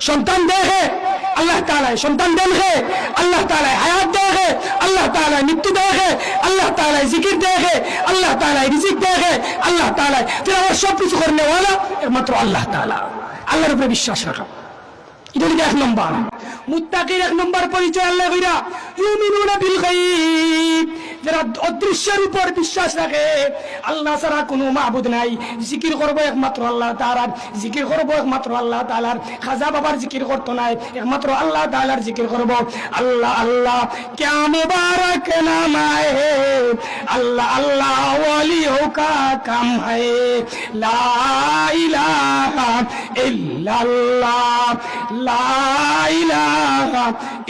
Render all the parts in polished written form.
সন্তান দেখে আল্লাহ তাআলা সন্তান দেখে, আল্লাহ তাআলা হায়াত দেখে, আল্লাহ তাআলা মৃত্যু দেখে, আল্লাহ তাআলা জিকির দেখে, আল্লাহ তাআলা রিজিক দেখে, আল্লাহ তাআলা তেলাওয়াত সব কিছু করনে ওয়ালা একমাত্র আল্লাহ তাআলা। আল্লাহর উপরে বিশ্বাস রাখা, এটা হলো এক নম্বর। মুত্তাকির এক নম্বর পরিচয় আল্লাহ কইরা ইউমিনুনা বিল গায়ব, যারা অদৃশ্যের উপর বিশ্বাস রাখে, আল্লাহ ছাড়া কোনো মাবুদ নাই, জিকির করবো একমাত্র আল্লাহ তাআলার, জিকির করবো একমাত্র আল্লাহ তাআলার, খাজা বাবার জিকির করতো নাই, একমাত্র আল্লাহ তাআলার জিকির করবো। আল্লাহ আল্লাহ ক্যা মুবারক নাম হে, আল্লাহ আল্লাহ ওয়ালিও কা কাম হে, লা ইলাহা ইল্লাল্লাহ, লা ইলাহা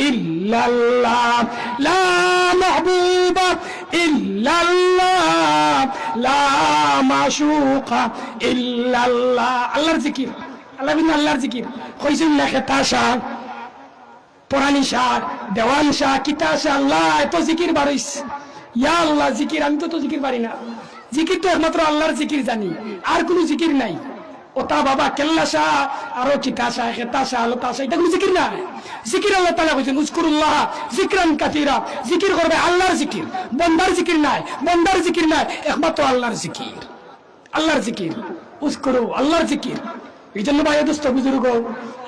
ইল্লাল্লাহ, লা মাহবুবা ইল্লাল্লাহ, লা মাশুকা ইল্লাল্লাহ। আল্লাহর জিকির, আল্লাহ বিন আল্লাহর জিকির কইছেন না খেতা শাহ, পরানি শাহ, দেওয়ান শাহ, কিতা শাহ, আল্লাহ এত জিকির বারইস, ইয়া আল্লাহ জিকির, আমি তো জিকির পারি না। জিকির তো একমাত্র আল্লাহর জিকির জানি, আর কোনো জিকির নাই। ওটা বাবা কেল্লা শাহ, আরো কিতা শাহ, খেতা শাহ, লতা শাহ, এটা কোনো জিকির নাই। জিকির আল্লাহ তাআলা কইছেন উযকুরুল্লাহ যিকরান কাসীরা, জিকির করবে আল্লাহর জিকির, বান্দার জিকির নাই, বান্দার জিকির নাই, একমাত্র আল্লাহর জিকির, আল্লাহর জিকির উযকুরু, আল্লাহর জিকির। এই জন্য ভাই দোস্ত বুজুর্গ,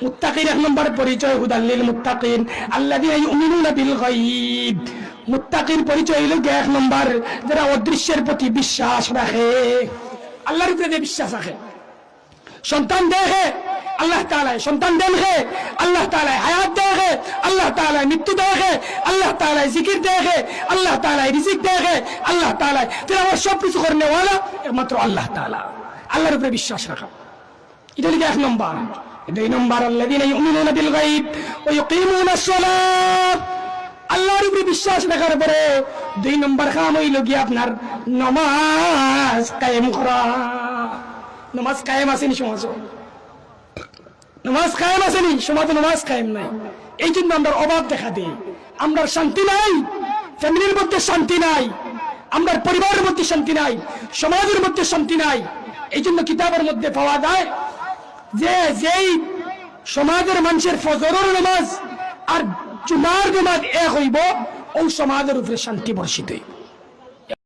মুত্তাকির এক নম্বর পরিচয় হুদাল লিল মুত্তাকিন আল্লাযীনা ইউমিনুনা বিল গায়ব। মুত্তাকির পরিচয় হলো এক নম্বর, যারা অদৃশ্যের প্রতি বিশ্বাস রাখে, আল্লাহর উপরে বিশ্বাস রাখে। সন্তান দেখে আল্লাহ তাআলা সন্তান দেখে, আল্লাহ তাআলা হায়াত দেখে, আল্লাহ তাআলা মৃত্যু দেখে, আল্লাহ তাআলা জিকির দেখে, আল্লাহ তাআলা রিজিক দেখে, আল্লাহ তাআলা তেলাওয়াত সব কিছু করনে ওয়ালা একমাত্র আল্লাহ তাআলা। আল্লাহর উপরে বিশ্বাস রাখা, এটা হলো এক নম্বর। দুই নম্বর আল্লাযীনা ইউমিনুনা বিল গায়ব ওয়া ইউকিমুনাস সালাত। আল্লাহর উপরে বিশ্বাস রাখার পরে দুই নম্বর কাম হইল গিয়ে আপনার নামাজ কায়েম করা। নামাজ কায়েম আসেনি সমাজ, নামাজ কায়েম আসেনি সমাজ, নামাজ কায়েম নাই। এই জন্য আমরা অভাব দেখা দেই, আমরা শান্তি নাই, ফ্যামিলির মধ্যে শান্তি নাই, আমরা পরিবারের মধ্যে শান্তি নাই, সমাজের মধ্যে শান্তি নাই। এই জন্য কিতাবের মধ্যে পাওয়া যায় যে যেই সমাজের মানুষের ফজরের নামাজ আর জুমার নামাজ এক হইব, ওই সমাজের উপরে শান্তি বর্ষিত হইব।